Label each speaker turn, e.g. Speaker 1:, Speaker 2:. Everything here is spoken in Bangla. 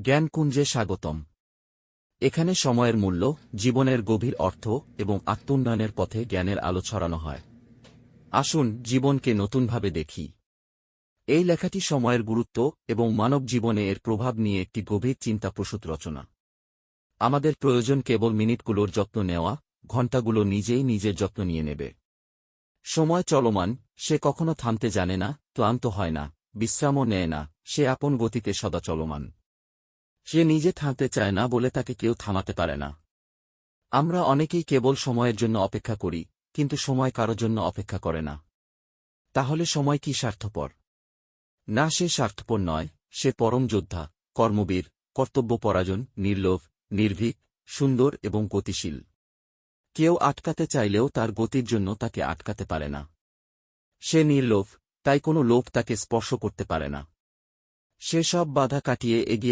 Speaker 1: জ্ঞানকুঞ্জে স্বাগতম। এখানে সময়ের মূল্য, জীবনের গভীর অর্থ এবং আত্মোন্নয়নের পথে জ্ঞানের আলো ছড়ানো হয়। আসুন জীবনকে নতুনভাবে দেখি। এই লেখাটি সময়ের গুরুত্ব এবং মানব জীবনে এর প্রভাব নিয়ে একটি গভীর চিন্তাপ্রসূত রচনা। আমাদের প্রয়োজন কেবল মিনিটগুলোর যত্ন নেওয়া, ঘণ্টাগুলো নিজেই নিজের যত্ন নিয়ে নেবে। সময় চলমান, সে কখনো থামতে জানে না, ক্লান্ত হয় না, বিশ্রামও নেয় না, সে আপন গতিতে সদা চলমান। সে নিজে থামতে চায় না বলে তাকে কেউ থামাতে পারে না। আমরা অনেকেই কেবল সময়ের জন্য অপেক্ষা করি, কিন্তু সময় কারো জন্য অপেক্ষা করে না। তাহলে সময় কি স্বার্থপর? না, সে স্বার্থপর নয়, সে পরম যোদ্ধা, কর্মবীর, কর্তব্যপরায়ণ, নির্লোভ, নির্ভীক, সুন্দর এবং গতিশীল। কেউ আটকাতে চাইলেও তার গতির জন্য তাকে আটকাতে পারে না। সে নির্লোভ, তাই কোনো লোভ তাকে স্পর্শ করতে পারে না। সে সব বাধা কাটিয়ে এগিয়ে